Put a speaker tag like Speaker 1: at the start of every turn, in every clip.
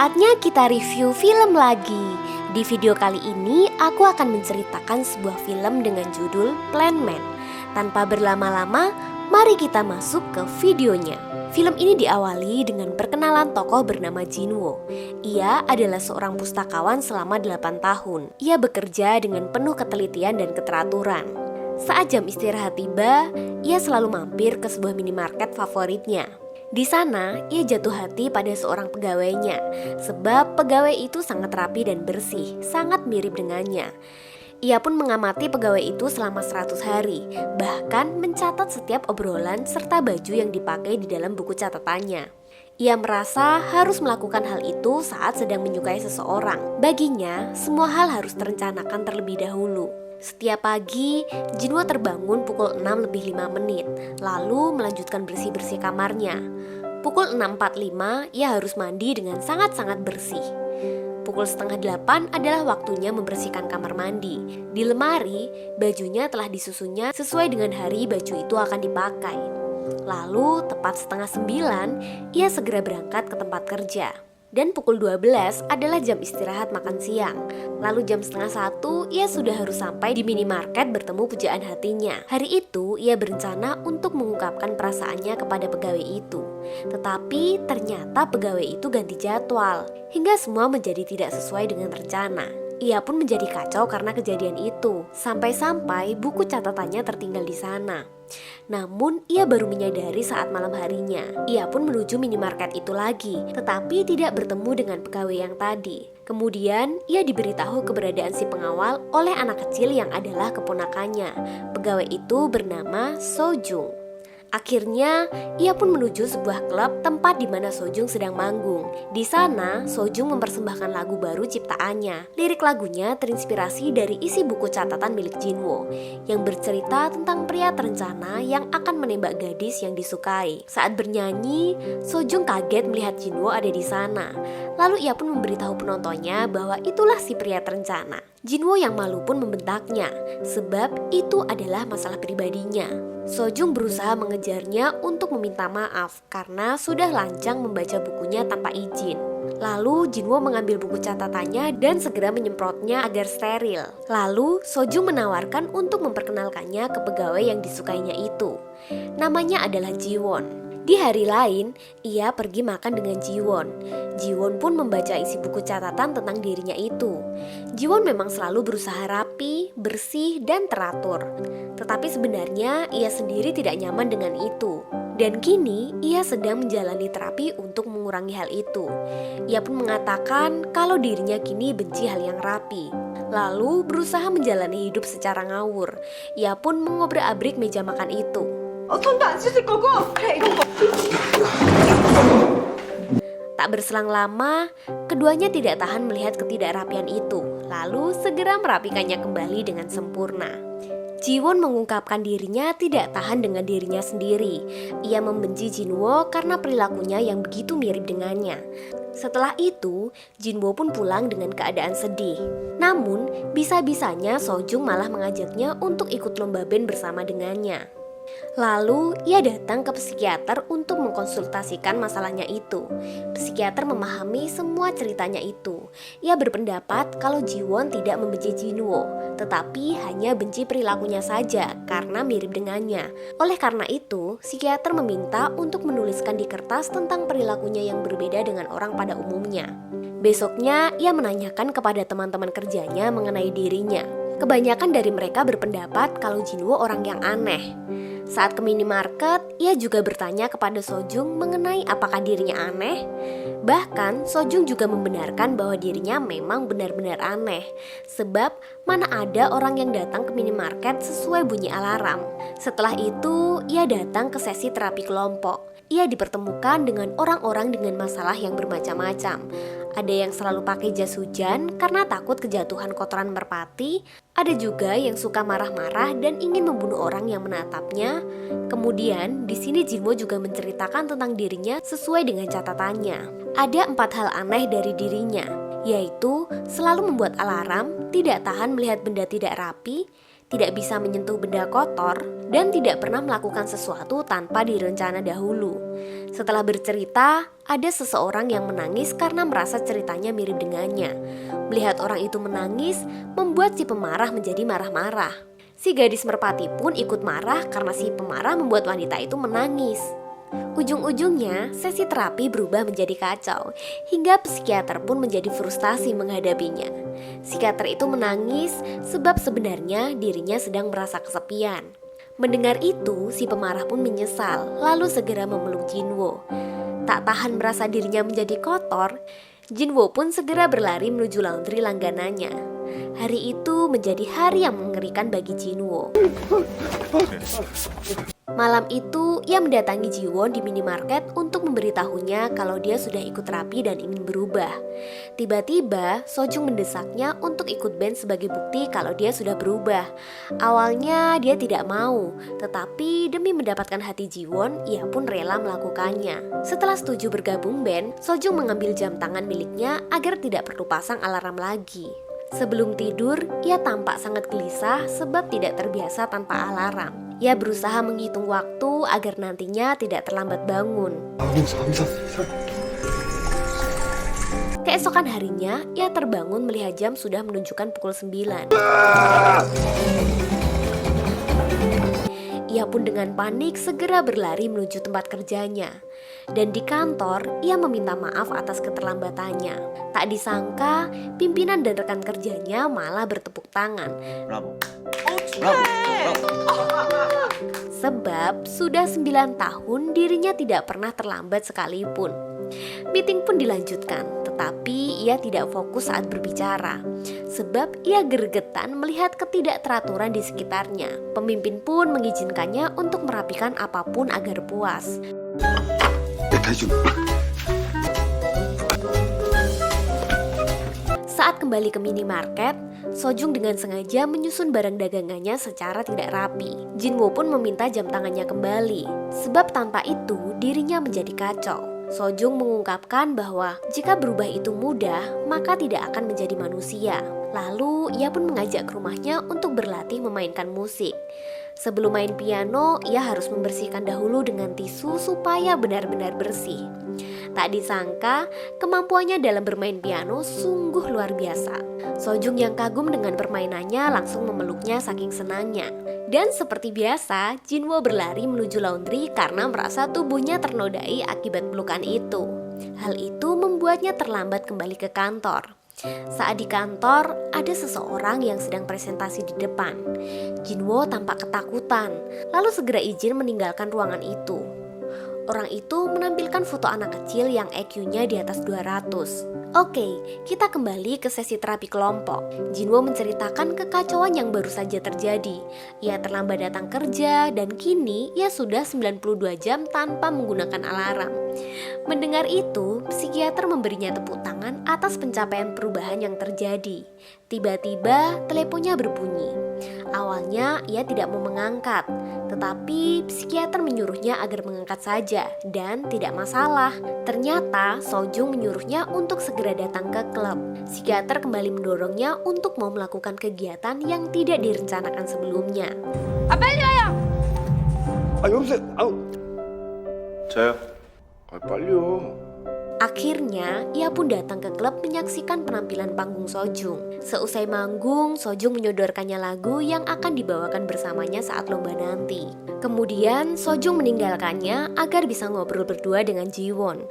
Speaker 1: Saatnya kita review film lagi. Di video kali ini aku akan menceritakan sebuah film dengan judul Plan Man. Tanpa berlama-lama, mari kita masuk ke videonya. Film ini diawali dengan perkenalan tokoh bernama Jinwoo. Ia adalah seorang pustakawan selama 8 tahun. Ia bekerja dengan penuh ketelitian dan keteraturan. Saat jam istirahat tiba, ia selalu mampir ke sebuah minimarket favoritnya. Di sana, ia jatuh hati pada seorang pegawainya, sebab pegawai itu sangat rapi dan bersih, sangat mirip dengannya. Ia pun mengamati pegawai itu selama 100 hari, bahkan mencatat setiap obrolan serta baju yang dipakai di dalam buku catatannya. Ia merasa harus melakukan hal itu saat sedang menyukai seseorang. Baginya, semua hal harus terencanakan terlebih dahulu. Setiap pagi, Jinwoo terbangun pukul 6:05, lalu melanjutkan bersih-bersih kamarnya. Pukul 6:45, ia harus mandi dengan sangat-sangat bersih. Pukul 7:30 adalah waktunya membersihkan kamar mandi. Di lemari, bajunya telah disusunnya sesuai dengan hari baju itu akan dipakai. Lalu, tepat 8:30, ia segera berangkat ke tempat kerja. Dan pukul 12 adalah jam istirahat makan siang. Lalu jam 12:30 ia sudah harus sampai di minimarket bertemu pujaan hatinya. Hari itu ia berencana untuk mengungkapkan perasaannya kepada pegawai itu. Tetapi ternyata pegawai itu ganti jadwal, hingga semua menjadi tidak sesuai dengan rencana. Ia pun menjadi kacau karena kejadian itu. Sampai-sampai buku catatannya tertinggal di sana. Namun ia baru menyadari saat malam harinya. Ia pun menuju minimarket itu lagi, tetapi tidak bertemu dengan pegawai yang tadi. Kemudian ia diberitahu keberadaan si pengawal oleh anak kecil yang adalah keponakannya. Pegawai itu bernama Sojung. Akhirnya, ia pun menuju sebuah klub tempat di mana Sojung sedang manggung. Di sana, Sojung mempersembahkan lagu baru ciptaannya. Lirik lagunya terinspirasi dari isi buku catatan milik Jinwoo yang bercerita tentang pria terencana yang akan menembak gadis yang disukai. Saat bernyanyi, Sojung kaget melihat Jinwoo ada di sana. Lalu ia pun memberitahu penontonnya bahwa itulah si pria terencana. Jinwoo yang malu pun membentaknya, sebab itu adalah masalah pribadinya. Sojung berusaha mengejarnya untuk meminta maaf karena sudah lancang membaca bukunya tanpa izin. Lalu Jinwoo mengambil buku catatannya dan segera menyemprotnya agar steril. Lalu Sojung menawarkan untuk memperkenalkannya ke pegawai yang disukainya itu. Namanya adalah Jiwon. Di hari lain, ia pergi makan dengan Jiwon. Jiwon pun membaca isi buku catatan tentang dirinya itu. Jiwon memang selalu berusaha rapi, bersih, dan teratur. Tetapi sebenarnya ia sendiri tidak nyaman dengan itu. Dan kini ia sedang menjalani terapi untuk mengurangi hal itu. Ia pun mengatakan kalau dirinya kini benci hal yang rapi. Lalu berusaha menjalani hidup secara ngawur. Ia pun mengobrak-abrik meja makan itu.
Speaker 2: 돈도 안 쓰실 거고 그래 이런 거.
Speaker 1: Tak berselang lama, keduanya tidak tahan melihat ketidakrapian itu, lalu segera merapikannya kembali dengan sempurna. Jiwon mengungkapkan dirinya tidak tahan dengan dirinya sendiri. Ia membenci Jinwoo karena perilakunya yang begitu mirip dengannya. Setelah itu, Jinwoo pun pulang dengan keadaan sedih. Namun, bisa-bisanya Sojung malah mengajaknya untuk ikut lomba band bersama dengannya. Lalu ia datang ke psikiater untuk mengkonsultasikan masalahnya itu. Psikiater memahami semua ceritanya itu. Ia berpendapat kalau Jiwon tidak membenci Jinwoo, tetapi hanya benci perilakunya saja karena mirip dengannya. Oleh karena itu, psikiater meminta untuk menuliskan di kertas tentang perilakunya yang berbeda dengan orang pada umumnya. Besoknya ia menanyakan kepada teman-teman kerjanya mengenai dirinya. Kebanyakan dari mereka berpendapat kalau Jinwoo orang yang aneh. Saat ke minimarket, ia juga bertanya kepada Sojung mengenai apakah dirinya aneh. Bahkan, Sojung juga membenarkan bahwa dirinya memang benar-benar aneh. Sebab, mana ada orang yang datang ke minimarket sesuai bunyi alarm. Setelah itu, ia datang ke sesi terapi kelompok. Ia dipertemukan dengan orang-orang dengan masalah yang bermacam-macam. Ada yang selalu pakai jas hujan karena takut kejatuhan kotoran merpati. Ada juga yang suka marah-marah dan ingin membunuh orang yang menatapnya. Kemudian, di sini Jinwoo juga menceritakan tentang dirinya sesuai dengan catatannya. Ada 4 hal aneh dari dirinya, yaitu selalu membuat alarm, tidak tahan melihat benda tidak rapi, tidak bisa menyentuh benda kotor, dan tidak pernah melakukan sesuatu tanpa direncana dahulu. Setelah bercerita, ada seseorang yang menangis karena merasa ceritanya mirip dengannya. Melihat orang itu menangis, membuat si pemarah menjadi marah-marah. Si gadis merpati pun ikut marah karena si pemarah membuat wanita itu menangis. Ujung-ujungnya, sesi terapi berubah menjadi kacau, hingga psikiater pun menjadi frustasi menghadapinya. Psikiater itu menangis sebab sebenarnya dirinya sedang merasa kesepian. Mendengar itu, si pemarah pun menyesal, lalu segera memeluk Jinwo. Tak tahan merasa dirinya menjadi kotor, Jinwo pun segera berlari menuju laundry langganannya. Hari itu menjadi hari yang mengerikan bagi Jinwo. Malam itu, ia mendatangi Jiwon di minimarket untuk memberitahunya kalau dia sudah ikut terapi dan ingin berubah. Tiba-tiba, Sojung mendesaknya untuk ikut band sebagai bukti kalau dia sudah berubah. Awalnya dia tidak mau, tetapi demi mendapatkan hati Jiwon, ia pun rela melakukannya. Setelah setuju bergabung band, Sojung mengambil jam tangan miliknya agar tidak perlu pasang alarm lagi. Sebelum tidur, ia tampak sangat gelisah sebab tidak terbiasa tanpa alarm. Ia berusaha menghitung waktu agar nantinya tidak terlambat bangun. Keesokan harinya, ia terbangun melihat jam sudah menunjukkan pukul 9. Ia pun dengan panik segera berlari menuju tempat kerjanya. Dan di kantor, ia meminta maaf atas keterlambatannya. Tak disangka, pimpinan dan rekan kerjanya malah bertepuk tangan. Sebab sudah 9 tahun dirinya tidak pernah terlambat sekalipun. Meeting pun dilanjutkan, tetapi ia tidak fokus saat berbicara. Sebab ia gregetan melihat ketidakteraturan di sekitarnya. Pemimpin pun mengizinkannya untuk merapikan apapun agar puas. Saat kembali ke minimarket, Sojung dengan sengaja menyusun barang dagangannya secara tidak rapi. Jinwo pun meminta jam tangannya kembali, sebab tanpa itu dirinya menjadi kacau. Sojung mengungkapkan bahwa jika berubah itu mudah, maka tidak akan menjadi manusia. Lalu ia pun mengajak ke rumahnya untuk berlatih memainkan musik. Sebelum main piano, ia harus membersihkan dahulu dengan tisu supaya benar-benar bersih. Tak disangka, kemampuannya dalam bermain piano sungguh luar biasa. Sojung yang kagum dengan permainannya langsung memeluknya saking senangnya. Dan seperti biasa, Jinwo berlari menuju laundry karena merasa tubuhnya ternodai akibat pelukan itu. Hal itu membuatnya terlambat kembali ke kantor. Saat di kantor, ada seseorang yang sedang presentasi di depan. Jinwo tampak ketakutan, lalu segera izin meninggalkan ruangan itu. Orang itu menampilkan foto anak kecil yang IQ-nya di atas 200. Oke, kita kembali ke sesi terapi kelompok. Jinwo menceritakan kekacauan yang baru saja terjadi. Ia terlambat datang kerja dan kini ia sudah 92 jam tanpa menggunakan alarm. Mendengar itu, psikiater memberinya tepuk tangan atas pencapaian perubahan yang terjadi. Tiba-tiba teleponnya berbunyi. Awalnya ia tidak mau mengangkat, tetapi psikiater menyuruhnya agar mengangkat saja dan tidak masalah. Ternyata Sojung menyuruhnya untuk segera datang ke klub. Psikiater kembali mendorongnya untuk mau melakukan kegiatan yang tidak direncanakan sebelumnya.
Speaker 2: 빨리 와요.
Speaker 3: 여보세요. 저요. 빨리요.
Speaker 1: Akhirnya, ia pun datang ke klub menyaksikan penampilan panggung Sojung. Seusai manggung, Sojung menyodorkannya lagu yang akan dibawakan bersamanya saat lomba nanti. Kemudian, Sojung meninggalkannya agar bisa ngobrol berdua dengan Jiwon.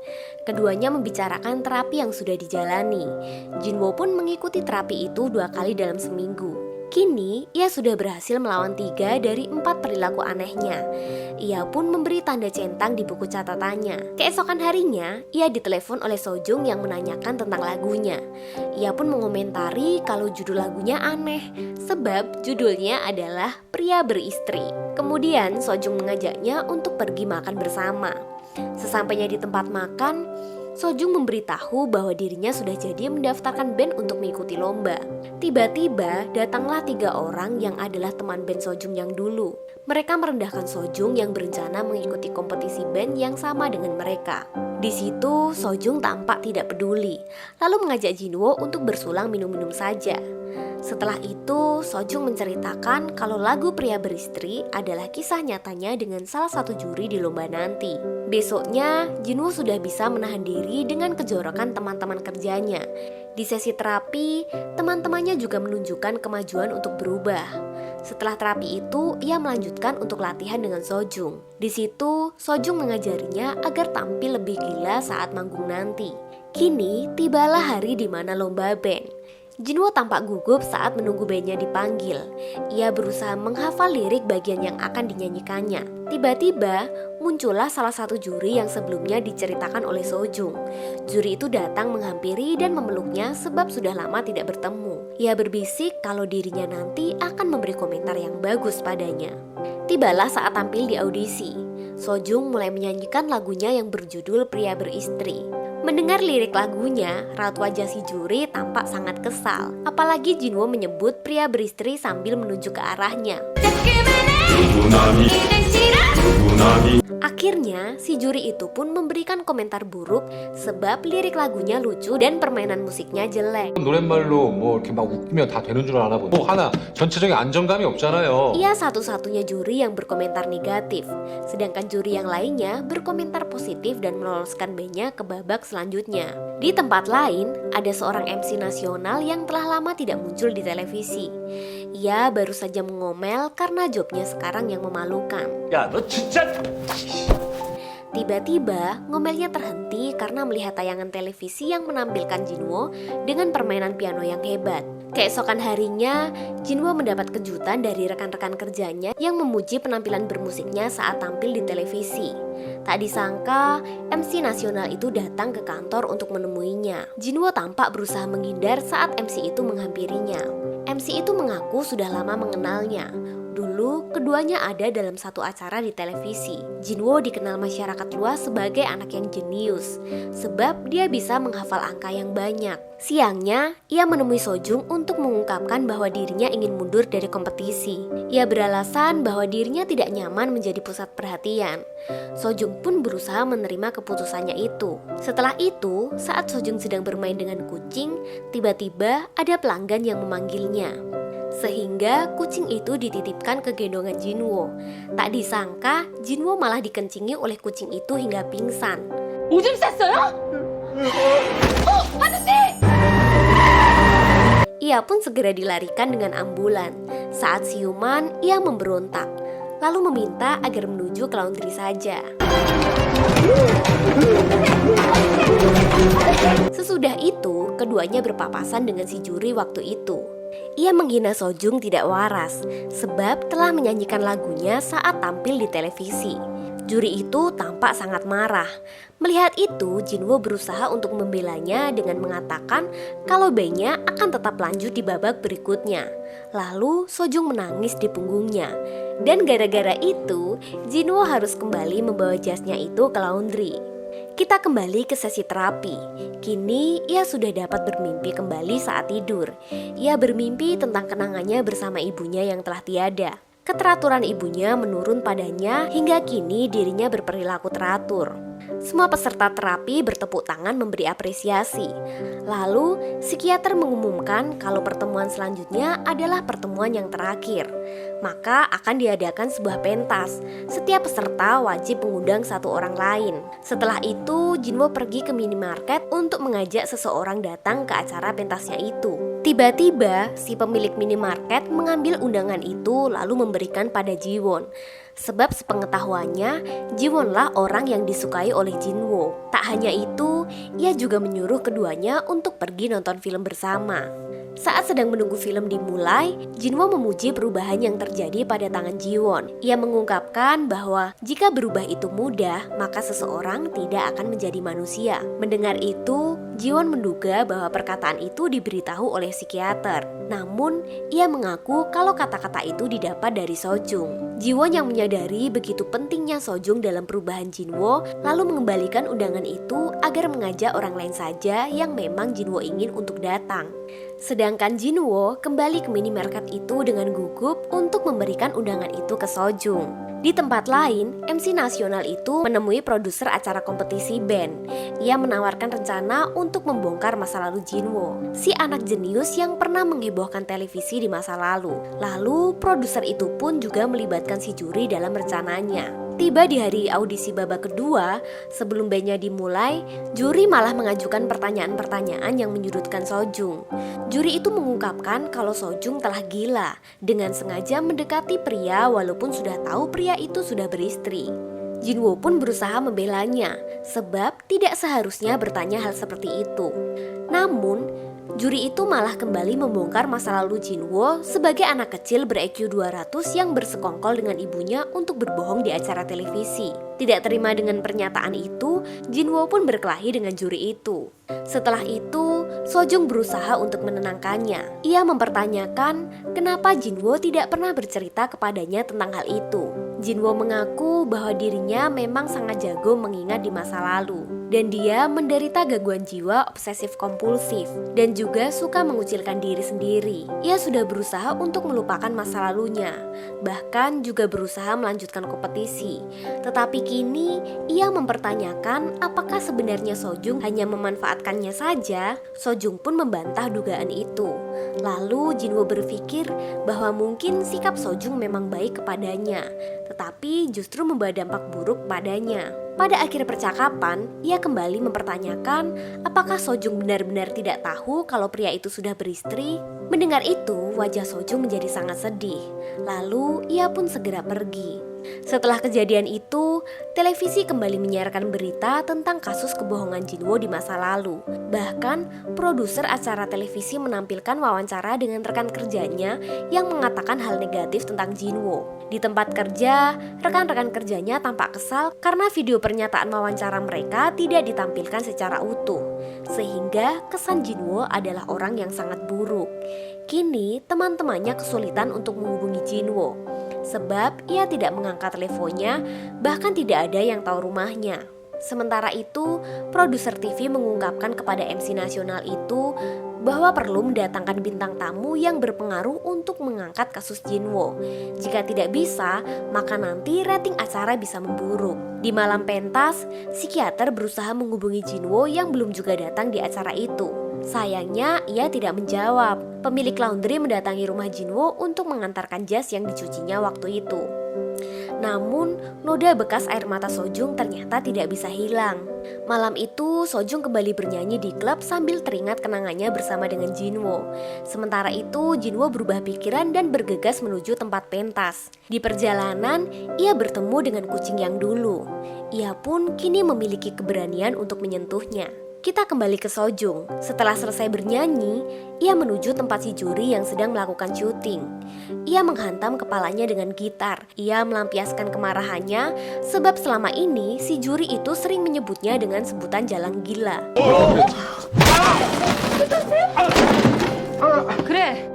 Speaker 1: Keduanya membicarakan terapi yang sudah dijalani. Jinwo pun mengikuti terapi itu 2 kali dalam seminggu. Kini, ia sudah berhasil melawan 3 dari 4 perilaku anehnya. Ia pun memberi tanda centang di buku catatannya. Keesokan harinya, ia ditelepon oleh Sojung yang menanyakan tentang lagunya. Ia pun mengomentari kalau judul lagunya aneh, sebab judulnya adalah Pria Beristri. Kemudian, Sojung mengajaknya untuk pergi makan bersama. Sesampainya di tempat makan, Sojung memberitahu bahwa dirinya sudah jadi mendaftarkan band untuk mengikuti lomba. Tiba-tiba datanglah 3 orang yang adalah teman band Sojung yang dulu. Mereka merendahkan Sojung yang berencana mengikuti kompetisi band yang sama dengan mereka. Di situ Sojung tampak tidak peduli, lalu mengajak Jinwo untuk bersulang minum-minum saja. Setelah itu, Sojung menceritakan kalau lagu Pria Beristri adalah kisah nyatanya dengan salah satu juri di lomba nanti. Besoknya, Jinwoo sudah bisa menahan diri dengan kejorokan teman-teman kerjanya. Di sesi terapi, teman-temannya juga menunjukkan kemajuan untuk berubah. Setelah terapi itu, ia melanjutkan untuk latihan dengan Sojung. Di situ, Sojung mengajarinya agar tampil lebih gila saat manggung nanti. Kini, tibalah hari di mana lomba band. Jinwoo tampak gugup saat menunggu bandnya dipanggil. Ia berusaha menghafal lirik bagian yang akan dinyanyikannya. Tiba-tiba, muncullah salah satu juri yang sebelumnya diceritakan oleh Sojung. Juri itu datang menghampiri dan memeluknya sebab sudah lama tidak bertemu. Ia berbisik kalau dirinya nanti akan memberi komentar yang bagus padanya. Tibalah saat tampil di audisi. Sojung mulai menyanyikan lagunya yang berjudul Pria Beristri. Mendengar lirik lagunya, raut wajah si juri tampak sangat kesal. Apalagi Jinwoo menyebut pria beristri sambil menunjuk ke arahnya. Akhirnya, si juri itu pun memberikan komentar buruk sebab lirik lagunya lucu dan permainan musiknya jelek.
Speaker 4: 노랫말로 뭐 이렇게 막 웃기면 다 되는 줄 아나 보네. 또 하나 전체적인 안정감이 없잖아요.
Speaker 1: Ia satu-satunya juri yang berkomentar negatif, sedangkan juri yang lainnya berkomentar positif dan meloloskan bandnya ke babak selanjutnya. Di tempat lain, ada seorang MC nasional yang telah lama tidak muncul di televisi. Ia baru saja mengomel karena jobnya sekarang yang memalukan.
Speaker 3: 야, 너 진짜!
Speaker 1: Tiba-tiba, ngomelnya terhenti karena melihat tayangan televisi yang menampilkan Jinwoo dengan permainan piano yang hebat. Keesokan harinya, Jinwoo mendapat kejutan dari rekan-rekan kerjanya yang memuji penampilan bermusiknya saat tampil di televisi. Tak disangka, MC nasional itu datang ke kantor untuk menemuinya. Jinwoo tampak berusaha menghindar saat MC itu menghampirinya. MC itu mengaku sudah lama mengenalnya. Dulu, keduanya ada dalam satu acara di televisi. Jinwoo dikenal masyarakat luas sebagai anak yang jenius, sebab dia bisa menghafal angka yang banyak. Siangnya, ia menemui Sojung untuk mengungkapkan bahwa dirinya ingin mundur dari kompetisi. Ia beralasan bahwa dirinya tidak nyaman menjadi pusat perhatian. Sojung pun berusaha menerima keputusannya itu. Setelah itu, saat Sojung sedang bermain dengan kucing, tiba-tiba ada pelanggan yang memanggilnya. Sehingga kucing itu dititipkan ke gendongan Jinwoo. Tak disangka, Jinwoo malah dikencingi oleh kucing itu hingga pingsan.
Speaker 2: 오줌 쌌어요? 아저씨!
Speaker 1: Ia pun segera dilarikan dengan ambulan. Saat siuman, ia memberontak, lalu meminta agar menuju ke laundry saja. Sesudah itu, keduanya berpapasan dengan si juri waktu itu. Ia menghina Sojung tidak waras, sebab telah menyanyikan lagunya saat tampil di televisi. Juri itu tampak sangat marah. Melihat itu, Jinwoo berusaha untuk membelanya dengan mengatakan kalau bandnya akan tetap lanjut di babak berikutnya. Lalu Sojung menangis di punggungnya. Dan gara-gara itu, Jinwoo harus kembali membawa jasnya itu ke laundry. Kita kembali ke sesi terapi. Kini ia sudah dapat bermimpi kembali saat tidur. Ia bermimpi tentang kenangannya bersama ibunya yang telah tiada. Keteraturan ibunya menurun padanya hingga kini dirinya berperilaku teratur. Semua peserta terapi bertepuk tangan memberi apresiasi. Lalu, psikiater mengumumkan kalau pertemuan selanjutnya adalah pertemuan yang terakhir. Maka akan diadakan sebuah pentas. Setiap peserta wajib mengundang satu orang lain. Setelah itu, Jinwoo pergi ke minimarket untuk mengajak seseorang datang ke acara pentasnya itu. Tiba-tiba, si pemilik minimarket mengambil undangan itu lalu memberikan pada Jiwon. Sebab sepengetahuannya, Jiwonlah orang yang disukai oleh Jinwoo. Tak hanya itu, ia juga menyuruh keduanya untuk pergi nonton film bersama. Saat sedang menunggu film dimulai, Jinwoo memuji perubahan yang terjadi pada tangan Jiwon. Ia mengungkapkan bahwa jika berubah itu mudah, maka seseorang tidak akan menjadi manusia. Mendengar itu, Jiwon menduga bahwa perkataan itu diberitahu oleh psikiater. Namun, ia mengaku kalau kata-kata itu didapat dari Sojung. Jiwon yang menyadari begitu pentingnya Sojung dalam perubahan Jinwoo, lalu mengembalikan undangan itu agar mengajak orang lain saja yang memang Jinwoo ingin untuk datang. Sedangkan Jinwoo kembali ke minimarket itu dengan gugup untuk memberikan undangan itu ke Sojung. Di tempat lain, MC nasional itu menemui produser acara kompetisi band. Ia menawarkan rencana untuk membongkar masa lalu Jinwo, si anak jenius yang pernah menghebohkan televisi di masa lalu. Lalu, produser itu pun juga melibatkan si juri dalam rencananya. Tiba di hari audisi babak kedua, sebelum bandnya dimulai, juri malah mengajukan pertanyaan-pertanyaan yang menyudutkan Sojung. Juri itu mengungkapkan kalau Sojung telah gila dengan sengaja mendekati pria walaupun sudah tahu pria itu sudah beristri. Jinwo pun berusaha membelanya, sebab tidak seharusnya bertanya hal seperti itu. Namun, juri itu malah kembali membongkar masa lalu Jinwo sebagai anak kecil ber-IQ 200 yang bersekongkol dengan ibunya untuk berbohong di acara televisi. Tidak terima dengan pernyataan itu, Jinwo pun berkelahi dengan juri itu. Setelah itu, Sojung berusaha untuk menenangkannya. Ia mempertanyakan kenapa Jinwo tidak pernah bercerita kepadanya tentang hal itu. Jinwo mengaku bahwa dirinya memang sangat jago mengingat di masa lalu, dan dia menderita gangguan jiwa obsesif kompulsif dan juga suka mengucilkan diri sendiri. Ia sudah berusaha untuk melupakan masa lalunya, bahkan juga berusaha melanjutkan kompetisi. Tetapi kini ia mempertanyakan apakah sebenarnya Sojung hanya memanfaatkannya saja. Sojung pun membantah dugaan itu. Lalu Jinwo berpikir bahwa mungkin sikap Sojung memang baik kepadanya, tetapi justru membawa dampak buruk padanya. Pada akhir percakapan, ia kembali mempertanyakan apakah Sojung benar-benar tidak tahu kalau pria itu sudah beristri. Mendengar itu, wajah Sojung menjadi sangat sedih. Lalu ia pun segera pergi. Setelah kejadian itu, televisi kembali menyiarkan berita tentang kasus kebohongan Jinwo di masa lalu. Bahkan, produser acara televisi menampilkan wawancara dengan rekan kerjanya yang mengatakan hal negatif tentang Jinwo. Di tempat kerja, rekan-rekan kerjanya tampak kesal karena video pernyataan wawancara mereka tidak ditampilkan secara utuh, sehingga kesan Jinwo adalah orang yang sangat buruk. Kini, teman-temannya kesulitan untuk menghubungi Jinwo, sebab ia tidak mengangkat teleponnya, bahkan tidak ada yang tahu rumahnya. Sementara itu, produser TV mengungkapkan kepada MC nasional itu bahwa perlu mendatangkan bintang tamu yang berpengaruh untuk mengangkat kasus Jinwo. Jika tidak bisa, maka nanti rating acara bisa memburuk. Di malam pentas, psikiater berusaha menghubungi Jinwo yang belum juga datang di acara itu. Sayangnya, ia tidak menjawab. Pemilik laundry mendatangi rumah Jinwo untuk mengantarkan jas yang dicucinya waktu itu. Namun, noda bekas air mata Sojung ternyata tidak bisa hilang. Malam itu, Sojung kembali bernyanyi di klub sambil teringat kenangannya bersama dengan Jinwo. Sementara itu, Jinwo berubah pikiran dan bergegas menuju tempat pentas. Di perjalanan, ia bertemu dengan kucing yang dulu. Ia pun kini memiliki keberanian untuk menyentuhnya. Kita kembali ke Sojung. Setelah selesai bernyanyi, ia menuju tempat si juri yang sedang melakukan syuting. Ia menghantam kepalanya dengan gitar. Ia melampiaskan kemarahannya sebab selama ini si juri itu sering menyebutnya dengan sebutan jalang gila.
Speaker 2: 그래,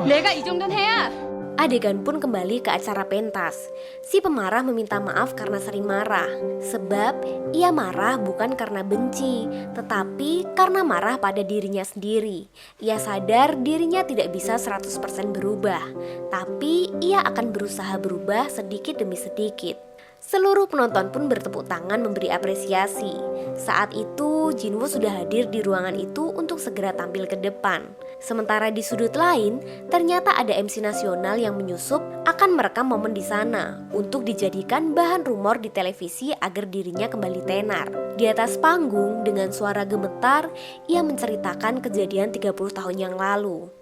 Speaker 2: 내가 이 정도는 해야.
Speaker 1: Adegan pun kembali ke acara pentas. Si pemarah meminta maaf karena sering marah. Sebab ia marah bukan karena benci, tetapi karena marah pada dirinya sendiri. Ia sadar dirinya tidak bisa 100% berubah, tapi ia akan berusaha berubah sedikit demi sedikit. Seluruh penonton pun bertepuk tangan memberi apresiasi. Saat itu, Jinwo sudah hadir di ruangan itu untuk segera tampil ke depan. Sementara di sudut lain, ternyata ada MC nasional yang menyusup akan merekam momen di sana untuk dijadikan bahan rumor di televisi agar dirinya kembali tenar. Di atas panggung, dengan suara gemetar, ia menceritakan kejadian 30 tahun yang lalu.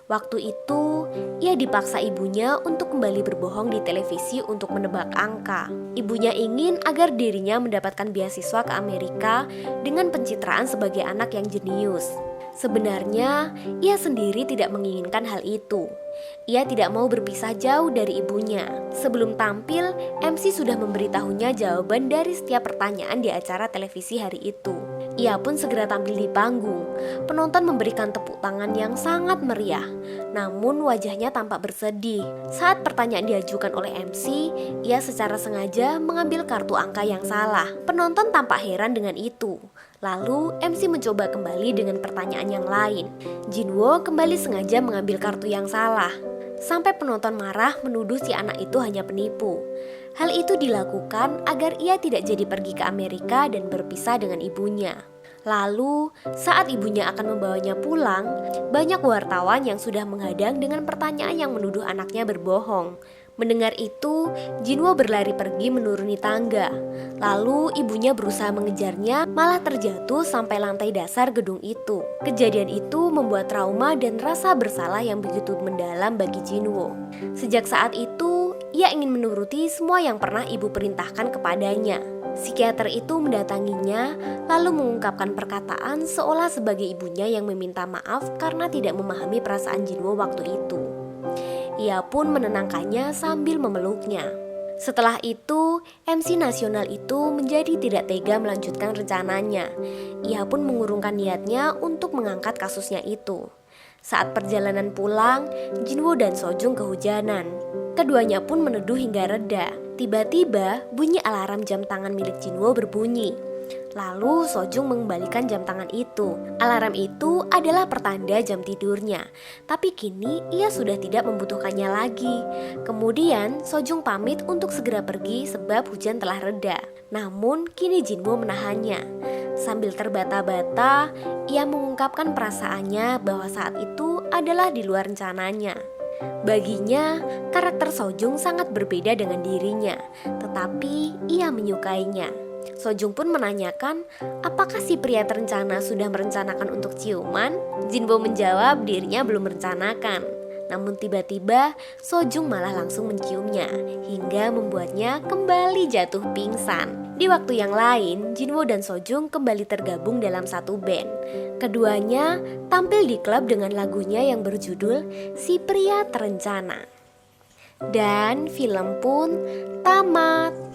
Speaker 1: Waktu itu, ia dipaksa ibunya untuk kembali berbohong di televisi untuk menebak angka. Ibunya ingin agar dirinya mendapatkan beasiswa ke Amerika dengan pencitraan sebagai anak yang jenius. Sebenarnya, ia sendiri tidak menginginkan hal itu. Ia tidak mau berpisah jauh dari ibunya. Sebelum tampil, MC sudah memberitahunya jawaban dari setiap pertanyaan di acara televisi hari itu. Ia pun segera tampil di panggung. Penonton memberikan tepuk tangan yang sangat meriah. Namun wajahnya tampak bersedih. Saat pertanyaan diajukan oleh MC, ia secara sengaja mengambil kartu angka yang salah. Penonton tampak heran dengan itu. Lalu MC mencoba kembali dengan pertanyaan yang lain. Jinwo kembali sengaja mengambil kartu yang salah. sampai penonton marah menuduh si anak itu hanya penipu. Hal itu dilakukan agar ia tidak jadi pergi ke Amerika dan berpisah dengan ibunya. Lalu, saat ibunya akan membawanya pulang, banyak wartawan yang sudah menghadang dengan pertanyaan yang menuduh anaknya berbohong. Mendengar itu, Jinwo berlari pergi menuruni tangga. Lalu ibunya berusaha mengejarnya, malah terjatuh sampai lantai dasar gedung itu. Kejadian itu membuat trauma dan rasa bersalah yang begitu mendalam bagi Jinwo. Sejak saat itu, ia ingin menuruti semua yang pernah ibu perintahkan kepadanya. Psikiater itu mendatanginya, lalu mengungkapkan perkataan seolah sebagai ibunya yang meminta maaf karena tidak memahami perasaan Jinwo waktu itu. Ia pun menenangkannya sambil memeluknya. Setelah itu, MC nasional itu menjadi tidak tega melanjutkan rencananya. Ia pun mengurungkan niatnya untuk mengangkat kasusnya itu. Saat perjalanan pulang, Jinwo dan Sojung kehujanan. Keduanya pun meneduh hingga reda. Tiba-tiba bunyi alarm jam tangan milik Jinwo berbunyi. Lalu Sojung mengembalikan jam tangan itu. Alarm itu adalah pertanda jam tidurnya. Tapi kini ia sudah tidak membutuhkannya lagi. Kemudian Sojung pamit untuk segera pergi sebab hujan telah reda. Namun kini Jinwo menahannya. Sambil terbata-bata, ia mengungkapkan perasaannya bahwa saat itu adalah di luar rencananya. Baginya, karakter Sojung sangat berbeda dengan dirinya, tetapi ia menyukainya. Sojung pun menanyakan, apakah si pria terencana sudah merencanakan untuk ciuman? Jinwo menjawab dirinya belum merencanakan. Namun tiba-tiba Sojung malah langsung menciumnya, hingga membuatnya kembali jatuh pingsan. Di waktu yang lain, Jinwo dan Sojung kembali tergabung dalam satu band. Keduanya tampil di klub dengan lagunya yang berjudul Si Pria Terencana. Dan film pun tamat.